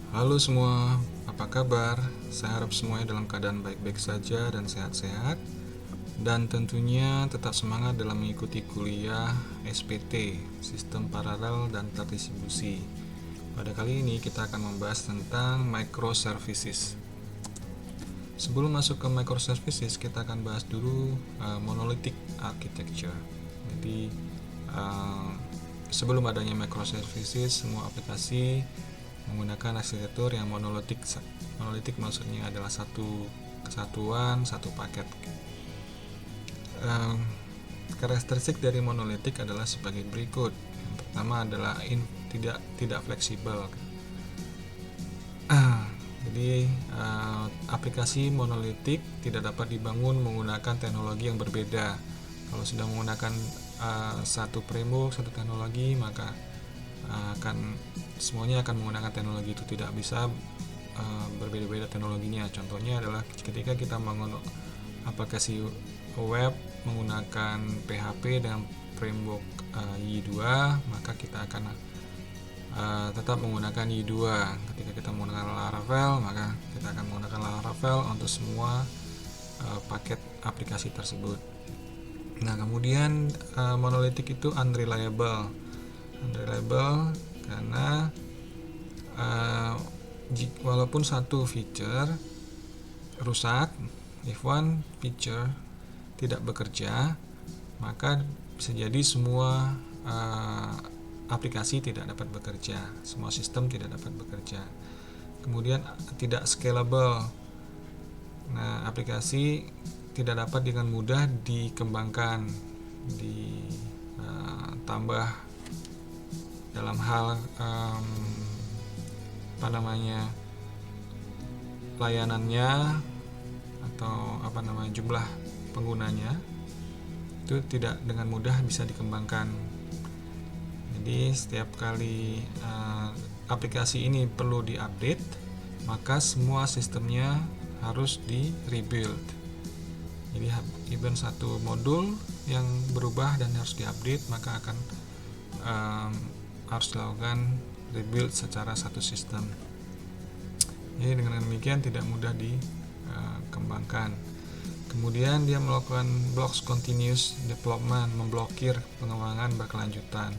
Halo semua, apa kabar? Saya harap semuanya dalam keadaan baik-baik saja dan sehat-sehat. Dan tentunya tetap semangat dalam mengikuti kuliah SPT, Sistem Paralel dan Terdistribusi. Pada kali ini kita akan membahas tentang microservices. Sebelum masuk ke microservices, kita akan bahas dulu monolithic architecture. Jadi sebelum adanya microservices, semua aplikasi menggunakan arsitektur yang monolitik. Monolitik maksudnya adalah satu kesatuan, satu paket. Karakteristik dari monolitik adalah sebagai berikut. Yang pertama adalah tidak fleksibel. Jadi aplikasi monolitik tidak dapat dibangun menggunakan teknologi yang berbeda. Kalau sudah menggunakan satu framework, satu teknologi, maka semuanya akan menggunakan teknologi itu, tidak bisa berbeda-beda teknologinya. Contohnya adalah ketika kita membangun aplikasi web menggunakan PHP dan framework Y2, maka kita akan tetap menggunakan Y2. Ketika kita menggunakan Laravel, maka kita akan menggunakan Laravel untuk semua paket aplikasi tersebut. Nah, kemudian monolitik itu unreliable karena walaupun satu feature rusak, if one feature tidak bekerja, maka bisa jadi semua aplikasi tidak dapat bekerja, semua sistem tidak dapat bekerja. Kemudian tidak scalable. Nah, aplikasi tidak dapat dengan mudah dikembangkan, ditambah dalam hal layanannya atau jumlah penggunanya itu tidak dengan mudah bisa dikembangkan. Jadi setiap kali aplikasi ini perlu diupdate, maka semua sistemnya harus di rebuild. Jadi even satu modul yang berubah dan harus diupdate, maka akan harus dilakukan rebuild secara satu sistem. Jadi dengan demikian tidak mudah dikembangkan. Kemudian dia melakukan blocks continuous development, memblokir pengembangan berkelanjutan.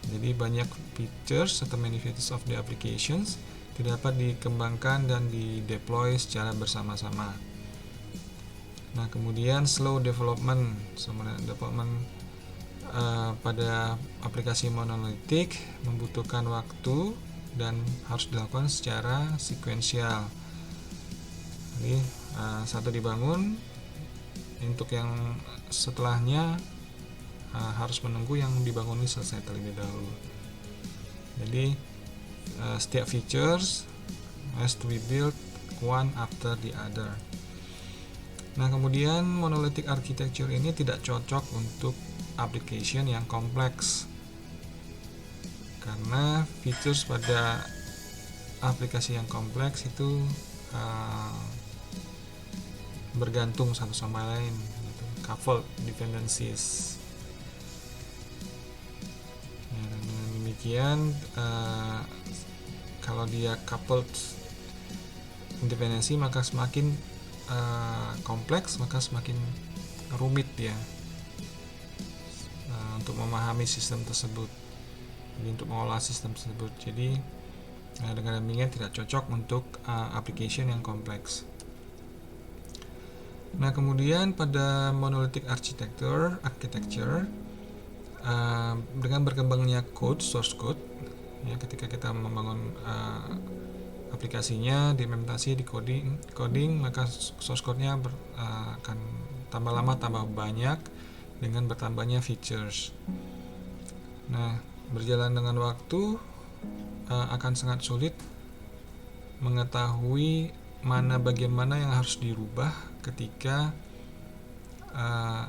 Jadi banyak features atau many features of the applications tidak dapat dikembangkan dan dideploy secara bersama-sama. Nah, kemudian slow development. Pada aplikasi monolitik membutuhkan waktu dan harus dilakukan secara sekuensial. Jadi satu dibangun, untuk yang setelahnya harus menunggu yang dibangun ini selesai terlebih dahulu. Jadi setiap features has to be built one after the other. Nah, kemudian monolithic architecture ini tidak cocok untuk application yang kompleks, karena features pada aplikasi yang kompleks itu bergantung satu sama lain, gitu. Coupled dependencies. Dengan demikian kalau dia coupled dependency, maka semakin kompleks, maka semakin rumit ya untuk memahami sistem tersebut, jadi untuk mengolah sistem tersebut. Jadi dengan demikian tidak cocok untuk application yang kompleks. Nah, kemudian pada monolithic architecture dengan berkembangnya source code ya, ketika kita membangun aplikasinya, diimplementasi, di coding, maka source code-nya akan tambah lama tambah banyak dengan bertambahnya features. Nah, berjalan dengan waktu akan sangat sulit mengetahui bagian mana yang harus dirubah ketika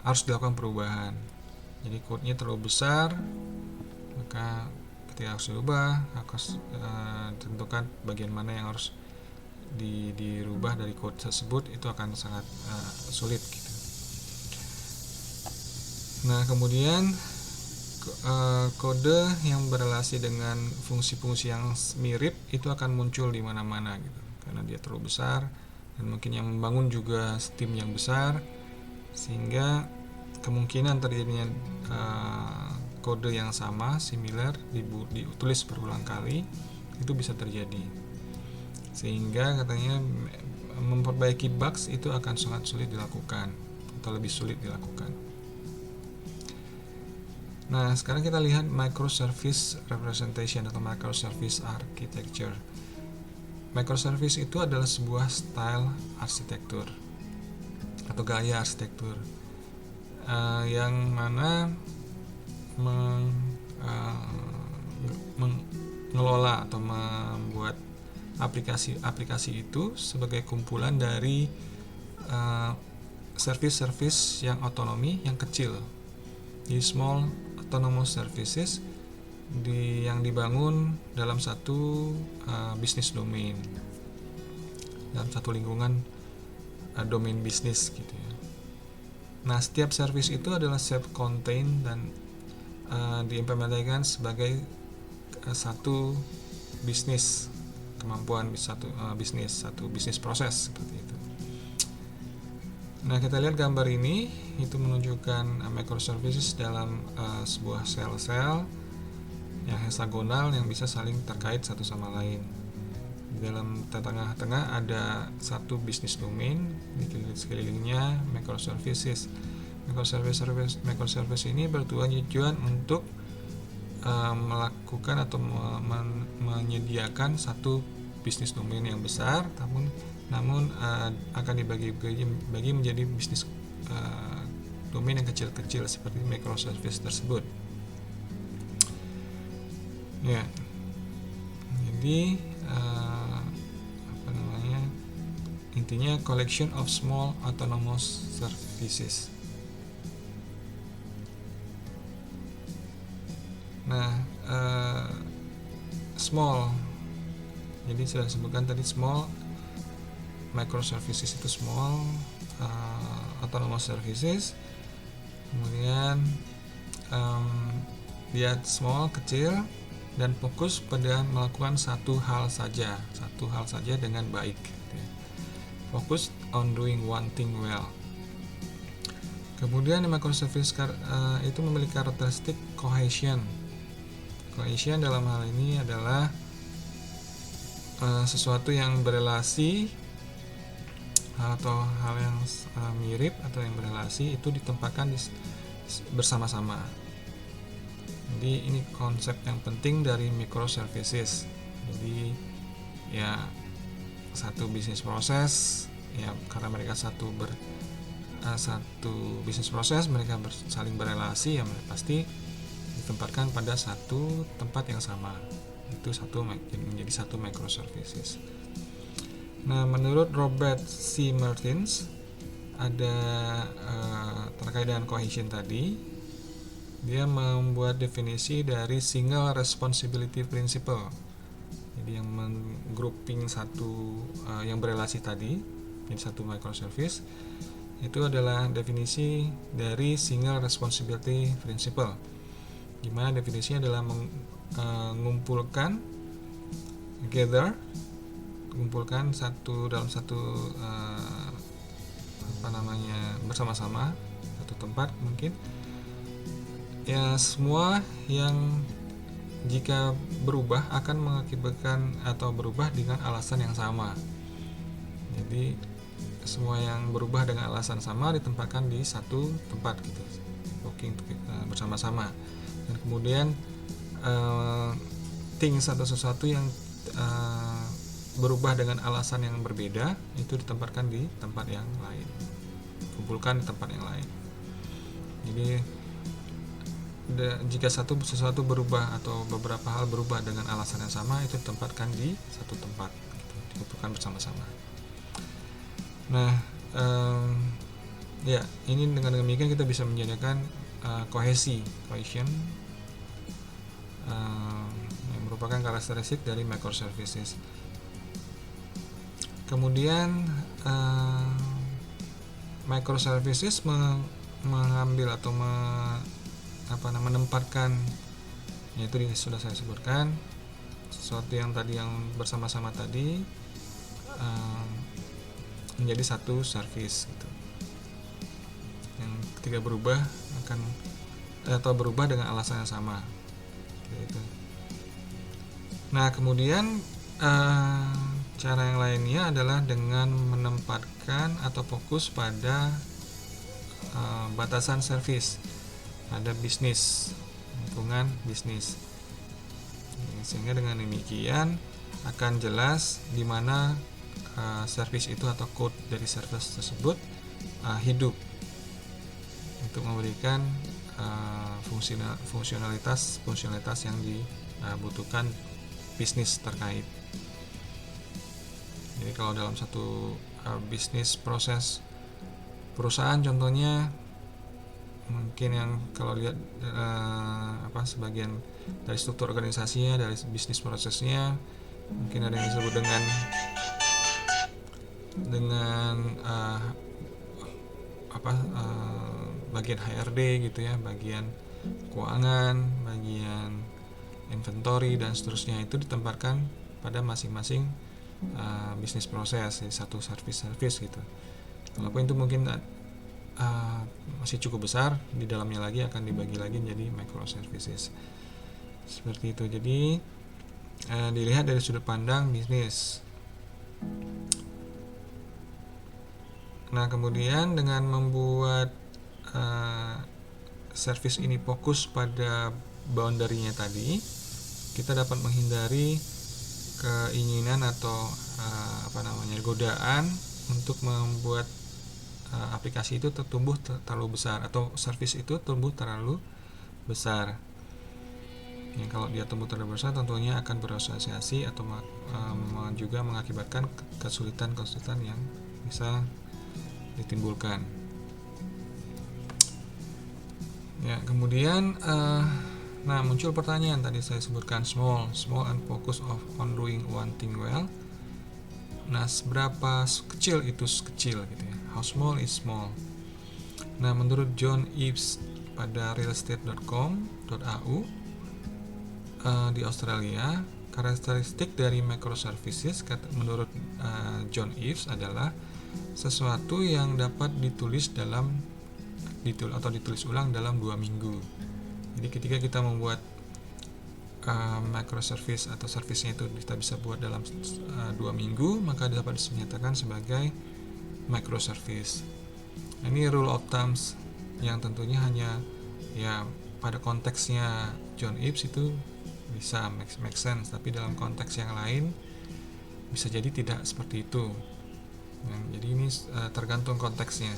harus dilakukan perubahan. Jadi code-nya terlalu besar, maka ketika harus dirubah, harus tentukan bagian mana yang harus dirubah dari code tersebut, itu akan sangat sulit gitu. Nah, kemudian kode yang berrelasi dengan fungsi-fungsi yang mirip itu akan muncul di mana-mana gitu, karena dia terlalu besar dan mungkin yang membangun juga tim yang besar, sehingga kemungkinan terjadinya kode yang sama similar ditulis berulang kali itu bisa terjadi, sehingga katanya memperbaiki bugs itu akan sangat sulit dilakukan atau lebih sulit dilakukan. Nah, sekarang kita lihat microservice representation atau microservice architecture. Microservice itu adalah sebuah style arsitektur atau gaya arsitektur yang mana mengelola atau membuat aplikasi itu sebagai kumpulan dari service-service yang otonomi yang kecil, di small autonomous services yang dibangun dalam satu bisnis domain, dalam satu lingkungan domain bisnis gitu ya. Nah, setiap service itu adalah self-contained dan diimplementasikan sebagai satu bisnis kemampuan, satu bisnis proses seperti itu. Nah, kita lihat gambar ini, itu menunjukkan microservices dalam sebuah sel-sel yang heksagonal yang bisa saling terkait satu sama lain. Di dalam tengah-tengah ada satu bisnis domain, di sekelilingnya microservices. Microservice ini bertujuan untuk melakukan atau menyediakan satu bisnis domain yang besar, namun akan dibagi menjadi bisnis domain yang kecil-kecil seperti microservice tersebut. Ya, jadi intinya collection of small autonomous services. Nah, small, jadi sudah disebutkan tadi small microservices itu small autonomous services. Kemudian dia small, kecil, dan fokus pada melakukan satu hal saja dengan baik. Focus on doing one thing well. Kemudian microservice itu memiliki karakteristik cohesion. Cohesion dalam hal ini adalah sesuatu yang berelasi atau hal yang mirip atau yang berelasi itu ditempatkan bersama-sama. Jadi ini konsep yang penting dari microservices. Jadi ya satu bisnis proses ya, karena mereka satu bisnis proses, mereka saling berelasi ya, pasti ditempatkan pada satu tempat yang sama. Itu menjadi satu microservices. Nah, menurut Robert C. Martins ada terkait dengan cohesion tadi, dia membuat definisi dari single responsibility principle. Jadi yang menggrouping satu yang berelasi tadi jadi satu microservice, itu adalah definisi dari single responsibility principle. Gimana definisinya adalah mengumpulkan dalam satu bersama-sama satu tempat, mungkin ya semua yang jika berubah akan mengakibatkan atau berubah dengan alasan yang sama. Jadi semua yang berubah dengan alasan sama ditempatkan di satu tempat gitu, working bersama-sama. Dan kemudian things atau sesuatu yang berubah dengan alasan yang berbeda itu ditempatkan di tempat yang lain, kumpulkan di tempat yang lain. Jadi jika sesuatu berubah atau beberapa hal berubah dengan alasan yang sama, itu ditempatkan di satu tempat gitu, dikumpulkan bersama-sama. Nah, ya ini dengan demikian kita bisa menjadikan cohesion yang merupakan karakteristik dari microservices. Kemudian microservices mengambil atau menempatkan, yaitu sudah saya sebutkan, sesuatu yang tadi yang bersama-sama tadi menjadi satu service gitu. Yang ketiga berubah dengan alasan yang sama gitu. Nah, kemudian cara yang lainnya adalah dengan menempatkan atau fokus pada batasan service pada bisnis, lingkungan bisnis, sehingga dengan demikian akan jelas di mana service itu atau code dari service tersebut hidup untuk memberikan fungsionalitas yang dibutuhkan bisnis terkait. Jadi kalau dalam satu bisnis proses perusahaan contohnya, mungkin yang kalau lihat sebagian dari struktur organisasinya, dari bisnis prosesnya, mungkin ada yang disebut dengan bagian HRD gitu ya, bagian keuangan, bagian inventory dan seterusnya, itu ditempatkan pada masing-masing bisnis proses, satu service gitu. Walaupun itu mungkin masih cukup besar, di dalamnya lagi akan dibagi lagi menjadi microservices seperti itu. Jadi dilihat dari sudut pandang bisnis. Nah, kemudian dengan membuat service ini fokus pada boundary-nya tadi, kita dapat menghindari keinginan atau godaan untuk membuat aplikasi itu tumbuh terlalu besar atau service itu tumbuh terlalu besar. Ya, kalau dia tumbuh terlalu besar tentunya akan berasosiasi atau juga mengakibatkan kesulitan yang bisa ditimbulkan. Ya, kemudian muncul pertanyaan, tadi saya sebutkan small and focus on doing one thing well. Nah, seberapa kecil itu kecil gitu ya. How small is small? Nah, menurut John Ives pada realestate.com.au di Australia, karakteristik dari microservices menurut John Ives adalah sesuatu yang dapat ditulis ulang dalam 2 minggu. Jadi ketika kita membuat microservice atau service-nya itu kita bisa buat dalam 2 minggu, maka dapat dinyatakan sebagai microservice. Ini rule of thumbs yang tentunya hanya ya pada konteksnya John Ives itu bisa make sense, tapi dalam konteks yang lain bisa jadi tidak seperti itu. Jadi ini tergantung konteksnya.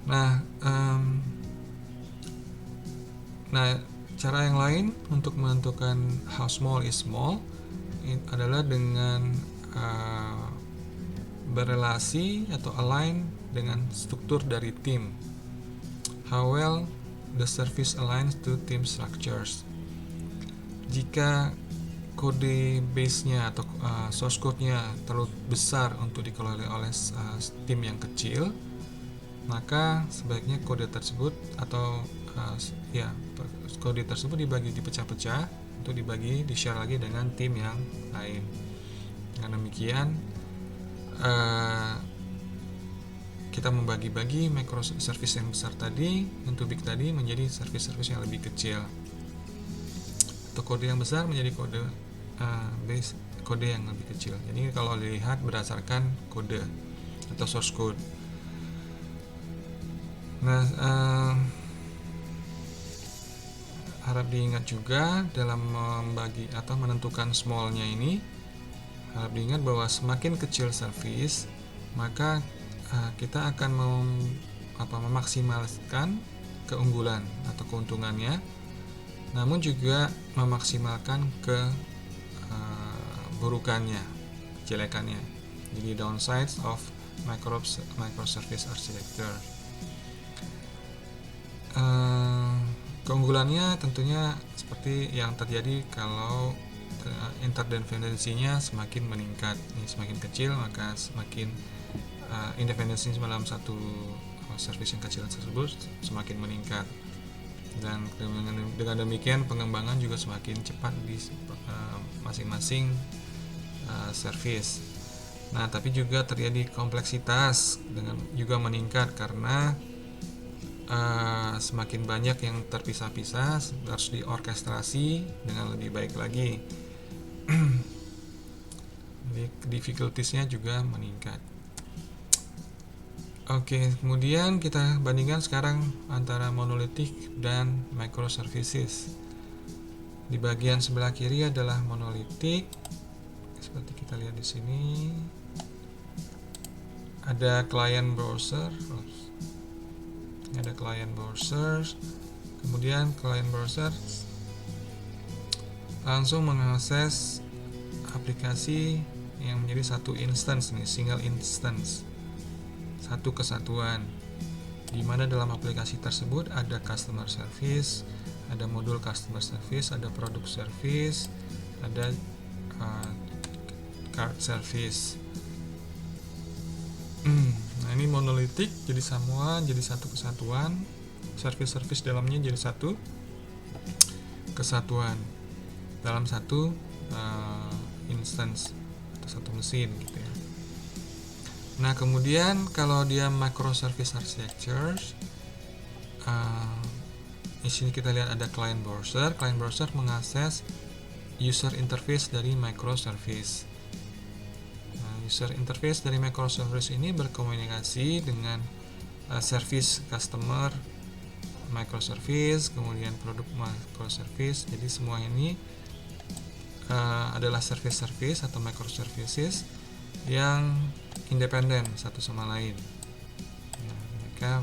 Nah, cara yang lain untuk menentukan how small is small adalah dengan berelasi atau align dengan struktur dari tim. How well the service aligns to team structures. Jika kode base-nya atau source code-nya terlalu besar untuk dikelola oleh tim yang kecil, maka sebaiknya kode tersebut atau kode tersebut dipecah-pecah untuk di-share lagi dengan tim yang lain. Dengan demikian kita membagi-bagi microservice yang besar tadi, yang too big tadi, menjadi service-service yang lebih kecil. Atau kode yang besar menjadi kode yang lebih kecil. Jadi kalau dilihat berdasarkan kode atau source code. Nah, harap diingat juga dalam membagi atau menentukan small-nya ini, harap diingat bahwa semakin kecil service, maka kita akan memaksimalkan keunggulan atau keuntungannya, namun juga memaksimalkan keburukannya, kejelekannya. Jadi downsides of microservice architecture. Keunggulannya tentunya seperti yang terjadi kalau interdependensinya semakin meningkat. Ini semakin kecil, maka semakin independensi dalam satu service yang kecil tersebut semakin meningkat. dan dengan demikian pengembangan juga semakin cepat di masing-masing service. Nah, tapi juga terjadi kompleksitas dengan juga meningkat karena semakin banyak yang terpisah-pisah, harus diorkestrasi dengan lebih baik lagi. Jadi difficultiesnya juga meningkat. Oke, kemudian kita bandingkan sekarang antara monolitik dan microservices. Di bagian sebelah kiri adalah monolitik. Seperti kita lihat di sini. Ada client browser. Ada client browser. Kemudian client browser langsung mengakses aplikasi yang menjadi satu instance nih, single instance, satu kesatuan, di mana dalam aplikasi tersebut ada customer service, ada modul customer service, ada product service, ada card service. Nah, ini monolitik, jadi semua jadi satu kesatuan, service dalamnya jadi satu kesatuan dalam satu instance atau satu mesin gitu ya. Nah, kemudian kalau dia microservice architecture, di sini kita lihat ada client browser. Client browser mengakses user interface dari microservice. Nah, user interface dari microservice ini berkomunikasi dengan service customer microservice, kemudian produk microservice. Jadi semua ini adalah service atau microservices yang independen satu sama lain. Nah, mereka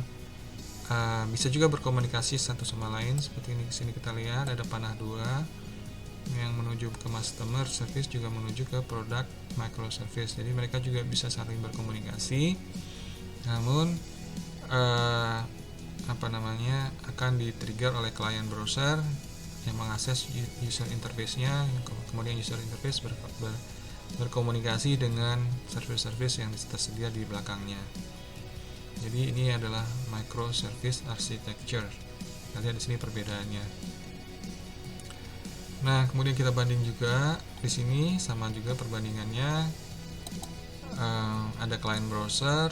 bisa juga berkomunikasi satu sama lain, seperti ini. Di sini kita lihat ada panah dua yang menuju ke customer service, juga menuju ke product microservice. Jadi mereka juga bisa saling berkomunikasi, namun akan di-trigger oleh client browser yang mengakses user interface-nya, kemudian user interface berkomunikasi dengan service yang tersedia di belakangnya. Jadi ini adalah microservice architecture. Kita lihat di sini perbedaannya. Nah, kemudian kita banding juga di sini, sama juga perbandingannya. Ada client browser,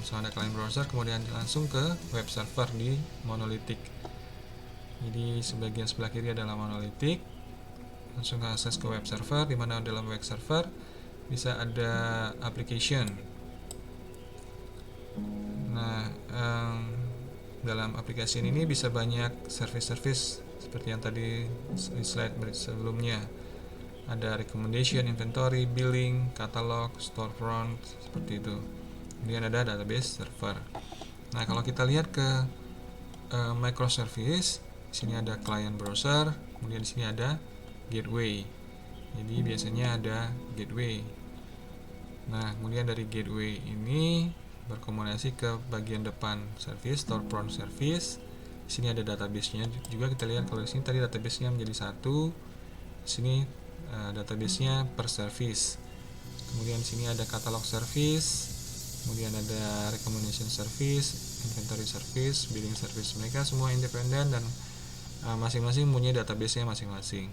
sama ada client browser, kemudian langsung ke web server di monolitik. Jadi sebagian sebelah kiri adalah monolitik, langsung akses ke web server, di mana dalam web server bisa ada application. Nah, dalam aplikasi ini bisa banyak service seperti yang tadi di slide sebelumnya. Ada recommendation, inventory, billing, catalog, storefront, seperti itu. Kemudian ada database server. Nah, kalau kita lihat ke microservice, di sini ada client browser, kemudian di sini ada gateway. Jadi biasanya ada gateway. Nah, kemudian dari gateway ini berkomunikasi ke bagian depan service, storefront service. Di sini ada database-nya juga, kita lihat kalau di sini tadi database-nya menjadi satu. Di sini database-nya per service. Kemudian di sini ada catalog service, kemudian ada recommendation service, inventory service, billing service. Mereka semua independen dan masing-masing punya database-nya masing-masing.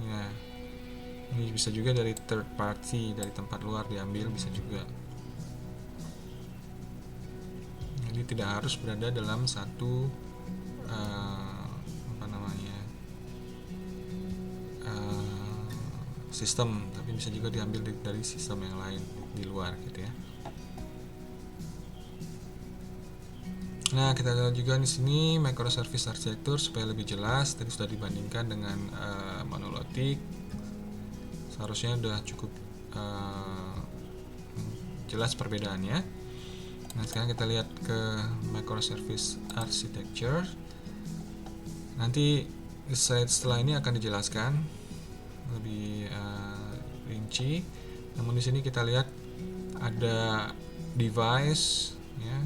Ya, ini bisa juga dari third party, dari tempat luar diambil, bisa juga. Jadi tidak harus berada dalam satu sistem, tapi bisa juga diambil dari sistem yang lain di luar gitu ya. Nah, kita lihat juga di sini microservice architecture supaya lebih jelas. Tadi sudah dibandingkan dengan monolitik, seharusnya sudah cukup jelas perbedaannya. Nah, sekarang kita lihat ke microservice architecture. Nanti slide setelah ini akan dijelaskan lebih rinci. Namun di sini kita lihat ada device ya.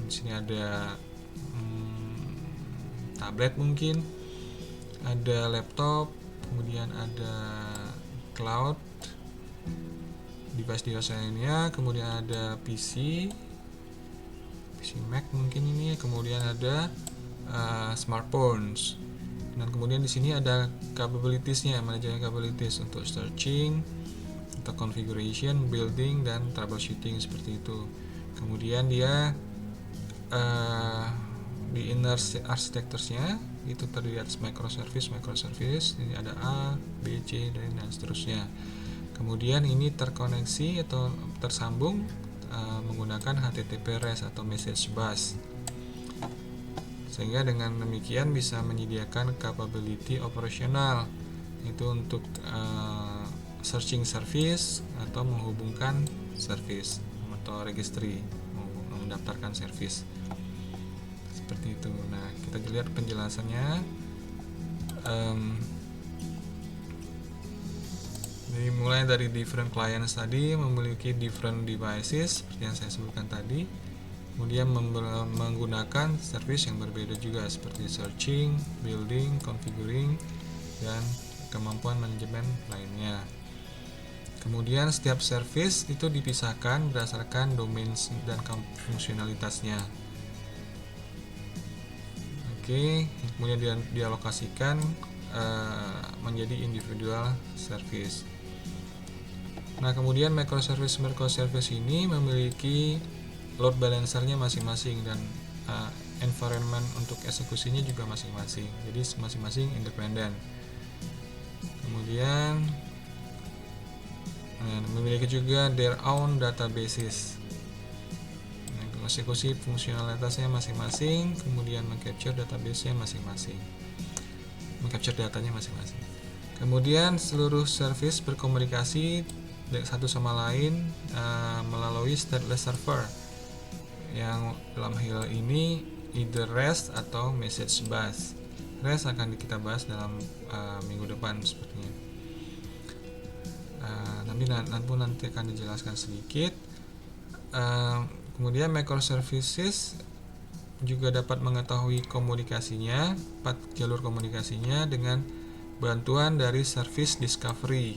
Di sini ada tablet mungkin, ada laptop, kemudian ada cloud, device lainnya, kemudian ada PC PC Mac mungkin ini, kemudian ada smartphones, dan kemudian di sini ada capabilitiesnya, manajemen capabilities untuk searching, untuk configuration, building, dan troubleshooting seperti itu. Kemudian dia di inner architecture-nya itu terdiri atas microservice. Ini ada A, B, C, dan seterusnya. Kemudian ini terkoneksi atau tersambung menggunakan HTTP REST atau message bus, sehingga dengan demikian bisa menyediakan capability operasional, itu untuk searching service atau menghubungkan service atau registry, mendaftarkan service seperti itu. Nah, kita lihat penjelasannya. Jadi mulai dari different clients tadi memiliki different devices seperti yang saya sebutkan tadi, kemudian menggunakan service yang berbeda juga seperti searching, building, configuring, dan kemampuan manajemen lainnya. Kemudian setiap service itu dipisahkan berdasarkan domain dan fungsionalitasnya. Oke, kemudian dialokasikan menjadi individual service. Nah, kemudian microservice ini memiliki load balancernya masing-masing dan environment untuk eksekusinya juga masing-masing. Jadi masing-masing independen. Kemudian memiliki juga their own databases. Eksekusi fungsionalitasnya masing-masing, kemudian mengcapture database-nya masing-masing, mengcapture datanya masing-masing. Kemudian seluruh service berkomunikasi satu sama lain melalui stateless server, yang dalam hal ini either REST atau message bus. REST akan kita bahas dalam minggu depan sepertinya. Nanti akan dijelaskan sedikit. Kemudian microservices juga dapat mengetahui komunikasinya, jalur komunikasinya dengan bantuan dari service discovery.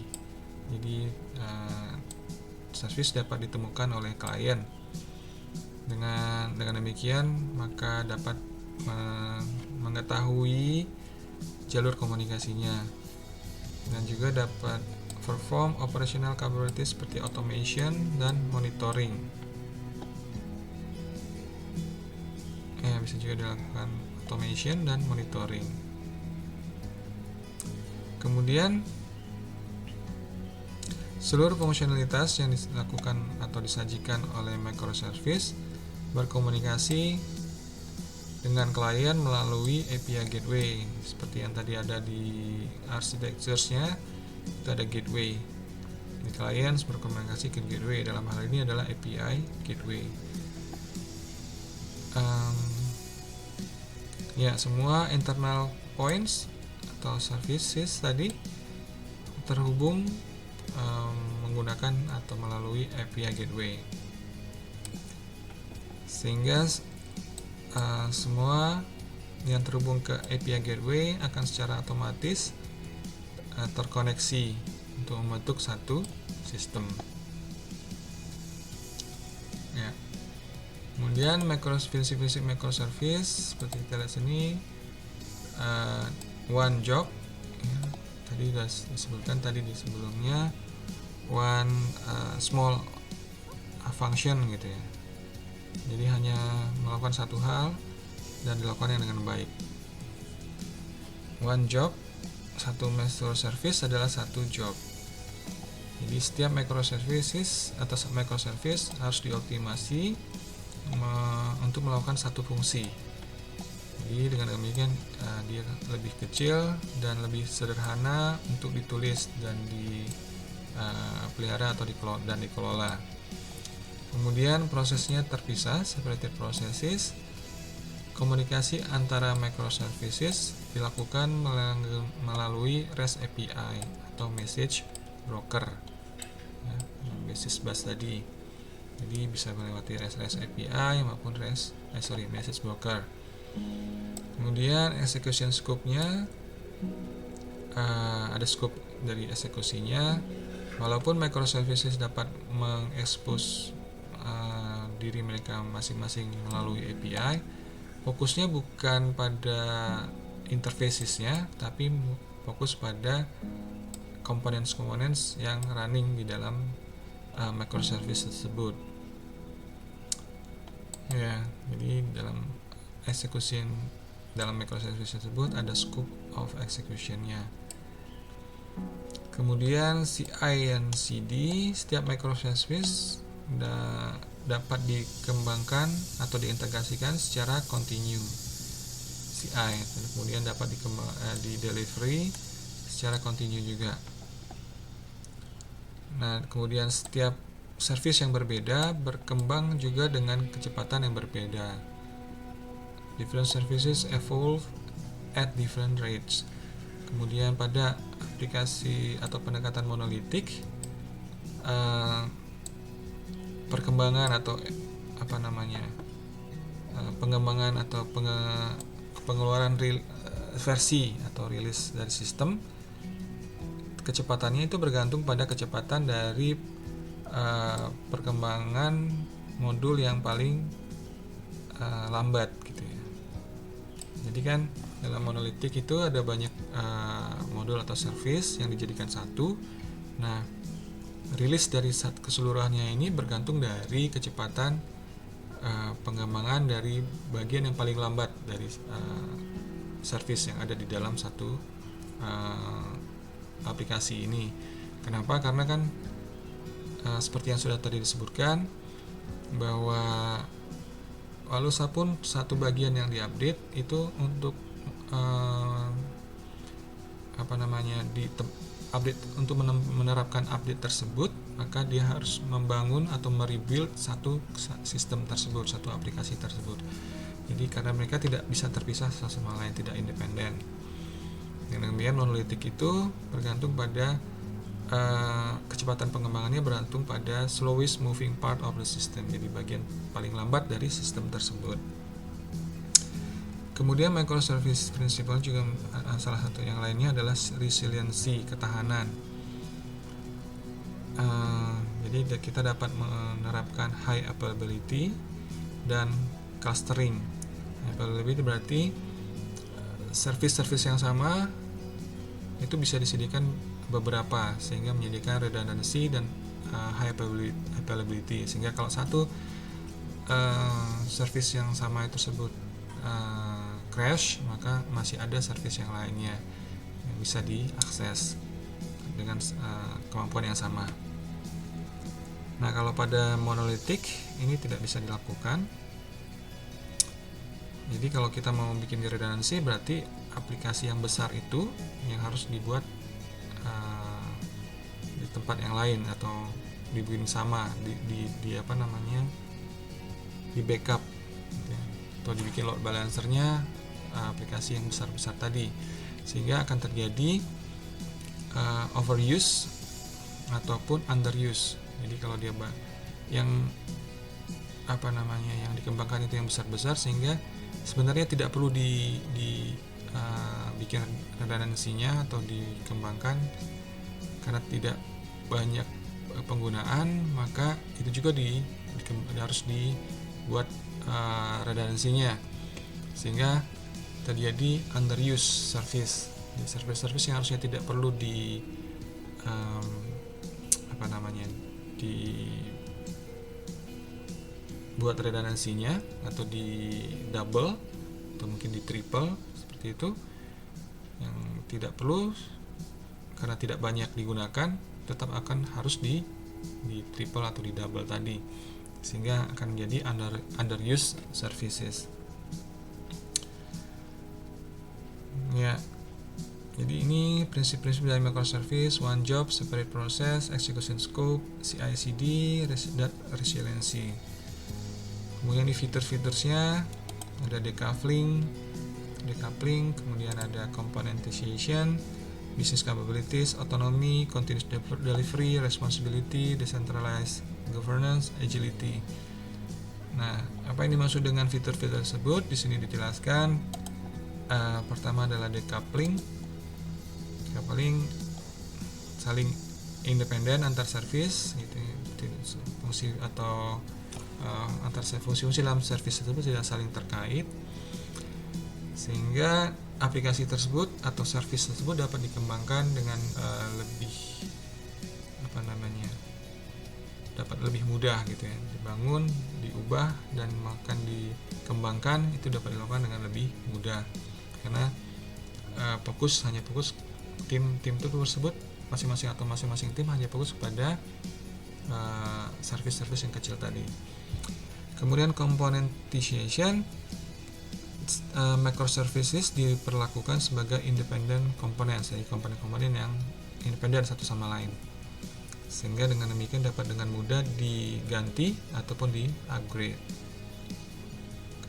Jadi service dapat ditemukan oleh klien. Dengan demikian maka dapat mengetahui jalur komunikasinya, dan juga dapat perform operational capabilities seperti automation dan monitoring. Bisa juga dilakukan automation dan monitoring. Kemudian seluruh fungsionalitas yang dilakukan atau disajikan oleh microservice berkomunikasi dengan klien melalui API gateway, seperti yang tadi ada di architecture-nya. Itu ada gateway. Di klien berkomunikasi ke gateway, dalam hal ini adalah API gateway. Semua internal points atau services tadi terhubung menggunakan atau melalui API gateway, sehingga semua yang terhubung ke API gateway akan secara otomatis terkoneksi untuk membentuk satu sistem. Kemudian microservice seperti kita lihat sini, one job, tadi sudah disebutkan tadi di sebelumnya, one small function gitu ya. Jadi hanya melakukan satu hal dan dilakukannya dengan baik. One job, satu microservice adalah satu job. Jadi setiap microservice harus dioptimasi untuk melakukan satu fungsi. Jadi dengan demikian dia lebih kecil dan lebih sederhana untuk ditulis dan dipelihara atau dikelola. Kemudian prosesnya terpisah, separated processes. Komunikasi antara microservices dilakukan melalui REST API atau message broker, basis bus tadi. Jadi bisa melewati REST API maupun message broker. Kemudian execution scope-nya, ada scope dari eksekusinya. Walaupun microservices dapat mengekspos diri mereka masing-masing melalui API. Fokusnya bukan pada interfaces-nya, tapi fokus pada components yang running di dalam microservice tersebut. Ya, jadi dalam execution dalam microservice tersebut ada scope of execution-nya. Kemudian CI dan CD, setiap microservice dapat dikembangkan atau diintegrasikan secara continue. CI kemudian dapat di delivery secara continue juga. Nah, kemudian setiap service yang berbeda berkembang juga dengan kecepatan yang berbeda. Different services evolve at different rates. Kemudian pada aplikasi atau pendekatan monolitik, perkembangan atau pengembangan atau pengeluaran versi atau rilis dari sistem, kecepatannya itu bergantung pada kecepatan dari perkembangan modul yang paling lambat gitu ya. Jadi kan dalam monolitik itu ada banyak modul atau service yang dijadikan satu. Nah, rilis dari keseluruhannya ini bergantung dari kecepatan pengembangan dari bagian yang paling lambat dari service yang ada di dalam satu aplikasi ini. Kenapa? Karena kan seperti yang sudah tadi disebutkan, bahwa walaupun satu bagian yang diupdate itu untuk update untuk menerapkan update tersebut, maka dia harus membangun atau merebuild satu sistem tersebut, satu aplikasi tersebut. Jadi karena mereka tidak bisa terpisah satu sama lain, tidak independen. Dengan demikian monolitik itu bergantung pada kecepatan pengembangannya bergantung pada slowest moving part of the system, jadi bagian paling lambat dari sistem tersebut. Kemudian microservice principle juga salah satu yang lainnya adalah resiliency, ketahanan. Jadi kita dapat menerapkan high availability dan clustering. Availability berarti service-service yang sama itu bisa disediakan beberapa, sehingga menyediakan redundancy dan high availability, sehingga kalau satu service yang sama itu tersebut crash, maka masih ada service yang lainnya yang bisa diakses dengan kemampuan yang sama. Nah, kalau pada monolitik ini tidak bisa dilakukan. Jadi kalau kita mau bikin redundancy, berarti aplikasi yang besar itu yang harus dibuat di tempat yang lain atau dibikin sama, di backup gitu ya, atau dibikin load balancernya aplikasi yang besar-besar tadi, sehingga akan terjadi overuse ataupun underuse. Jadi kalau dia yang dikembangkan itu yang besar-besar, sehingga sebenarnya tidak perlu bikin redundancy-nya atau dikembangkan karena tidak banyak penggunaan, maka itu juga harus dibuat redundancy-nya, sehingga terjadi underuse service. Di service yang harusnya tidak perlu dibuat redundancy-nya atau di double atau mungkin di triple seperti itu, yang tidak perlu karena tidak banyak digunakan, tetap akan harus di triple atau di double tadi, sehingga akan menjadi underuse services. Ya, jadi ini prinsip-prinsip dari microservice: one job, separate process, execution scope, CI/CD, dan resiliency. Kemudian di fitur-fiturnya ada decoupling, kemudian ada componentization, business capabilities, autonomy, continuous delivery, responsibility, decentralized governance, agility. Nah, apa yang dimaksud dengan fitur-fitur tersebut? Di sini dijelaskan. Pertama adalah decoupling saling independen antar service, gitu, fungsi atau antar fungsi-fungsi dalam service tersebut tidak saling terkait, sehingga aplikasi tersebut atau service tersebut dapat dikembangkan dengan lebih dapat lebih mudah gitu ya, dibangun, diubah, dan bahkan dikembangkan itu dapat dilakukan dengan lebih mudah karena hanya fokus tim tersebut masing-masing tim hanya fokus pada service yang kecil tadi. Kemudian componentization, microservices diperlakukan sebagai independent components, jadi komponen-komponen yang independen satu sama lain, sehingga dengan demikian dapat dengan mudah diganti ataupun di-upgrade.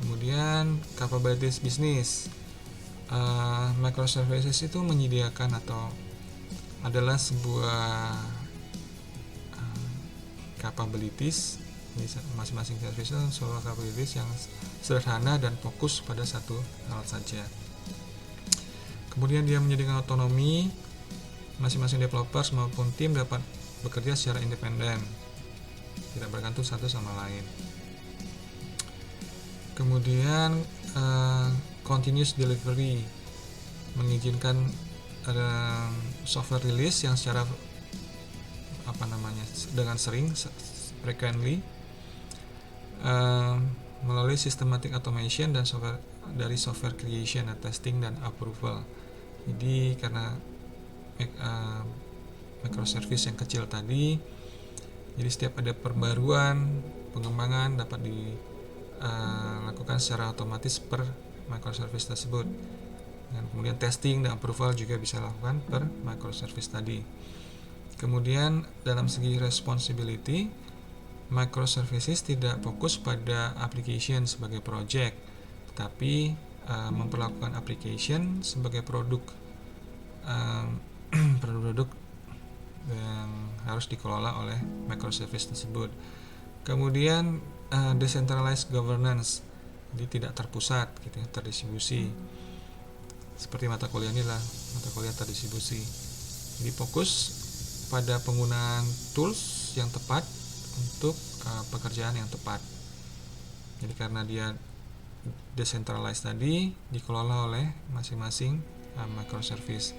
Kemudian capabilities business, microservices itu menyediakan atau adalah sebuah capabilities, masing-masing service itu sebuah capabilities yang sederhana dan fokus pada satu hal saja. Kemudian dia menyediakan otonomi, masing-masing developers maupun tim dapat bekerja secara independen, tidak bergantung satu sama lain. Kemudian continuous delivery, mengizinkan software release yang secara dengan sering frequently melalui systematic automation dan software creation, testing, dan approval. Jadi karena microservice yang kecil tadi, jadi setiap ada perbaruan, pengembangan dapat dilakukan secara otomatis per microservice tersebut, dan kemudian testing dan approval juga bisa dilakukan per microservice tadi. Kemudian dalam segi responsibility, microservices tidak fokus pada application sebagai project, tetapi memperlakukan application sebagai produk yang harus dikelola oleh microservice tersebut. Kemudian decentralized governance, jadi tidak terpusat gitu ya, terdistribusi. Seperti mata kuliah inilah, mata kuliah terdistribusi. Jadi fokus pada penggunaan tools yang tepat untuk pekerjaan yang tepat. Jadi karena dia decentralized tadi, dikelola oleh masing-masing microservice,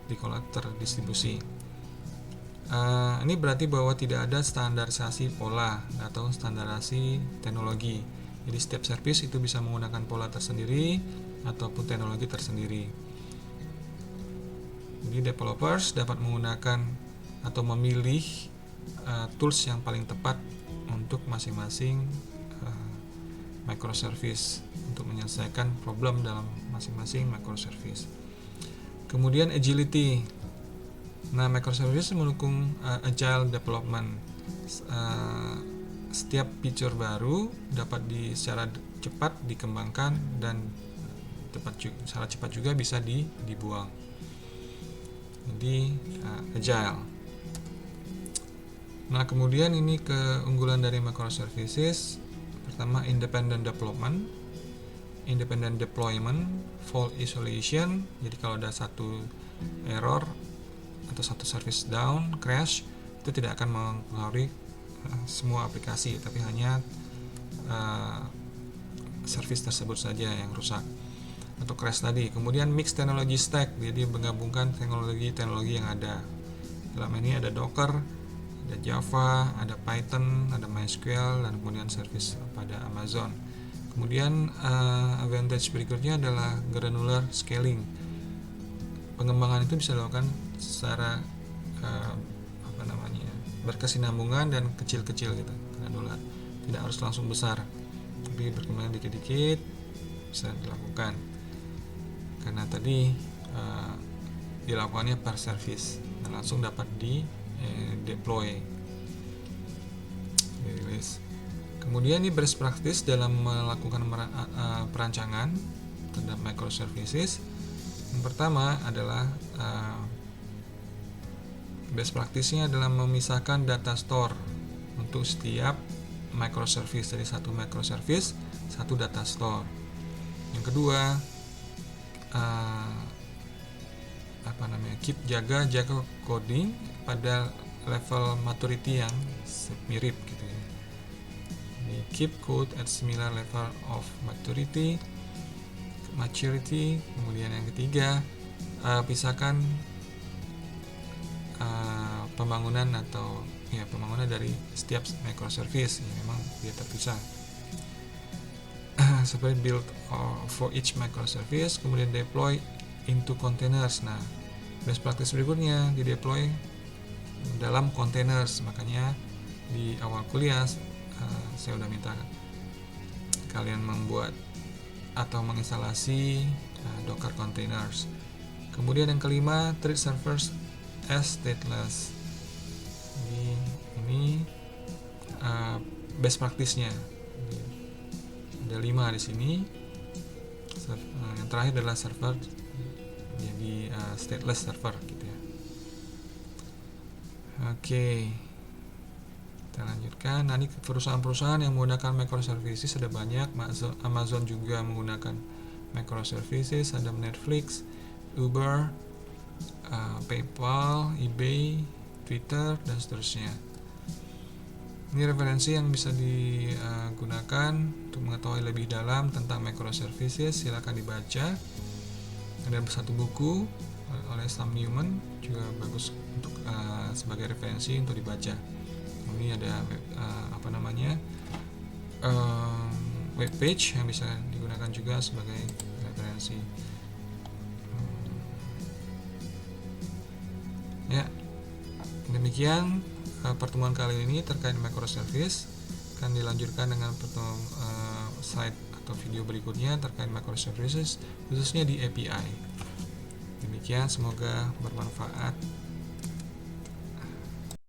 dikelola terdistribusi. Ini berarti bahwa tidak ada standarisasi pola atau standarisasi teknologi. Jadi setiap service itu bisa menggunakan pola tersendiri ataupun teknologi tersendiri. Jadi developers dapat menggunakan atau memilih tools yang paling tepat untuk masing-masing microservice untuk menyelesaikan problem dalam masing-masing microservice. Kemudian agility. Nah, microservice mendukung agile development. Setiap feature baru dapat secara cepat dikembangkan dan secara cepat juga bisa dibuang. Jadi agile. Nah, kemudian ini keunggulan dari microservices. Pertama, independent development, independent deployment, fault isolation. Jadi kalau ada satu error atau satu service down, crash, itu tidak akan mempengaruhi semua aplikasi, tapi hanya service tersebut saja yang rusak atau crash tadi. Kemudian mixed technology stack, jadi menggabungkan teknologi yang ada. Dalam ini ada Docker, ada Java, ada Python, ada MySQL, dan kemudian service pada Amazon. Kemudian advantage berikutnya adalah granular scaling. Pengembangan itu bisa dilakukan secara berkesinambungan dan kecil-kecil gitu, granular. Tidak harus langsung besar, tapi berkembang dikit-dikit bisa dilakukan. Karena tadi dilakukannya per service dan langsung dapat deploy, release. Kemudian ini best practice dalam melakukan perancangan terhadap microservices. Yang pertama adalah best practice-nya adalah memisahkan data store untuk setiap microservice. Jadi satu microservice, satu data store. Yang kedua, jaga coding pada level maturity yang mirip gitu ya. Jadi keep code at similar level of maturity. Kemudian yang ketiga, pisahkan pembangunan dari setiap microservice. Memang dia terpisah. Seperti build for each microservice, kemudian deploy into containers. Nah, best practice berikutnya di deploy dalam containers. Makanya di awal kuliah saya udah minta kalian membuat atau menginstalasi Docker containers. Kemudian yang kelima, treat servers as stateless. Ini best practice-nya. Ada 5 di sini. Yang terakhir adalah server jadi stateless server gitu ya. Oke. Kita lanjutkan. Nah, ini perusahaan-perusahaan yang menggunakan microservices ada banyak. Amazon juga menggunakan microservices, ada Netflix, Uber, PayPal, eBay, Twitter, dan seterusnya. Ini referensi yang bisa digunakan untuk mengetahui lebih dalam tentang microservices. Silakan dibaca. Ada satu buku oleh Sam Newman juga bagus untuk sebagai referensi untuk dibaca. Ini ada web page yang bisa digunakan juga sebagai referensi. Ya, demikian pertemuan kali ini terkait microservice. Akan dilanjutkan dengan slide atau video berikutnya terkait microservices, khususnya di API. Demikian, semoga bermanfaat.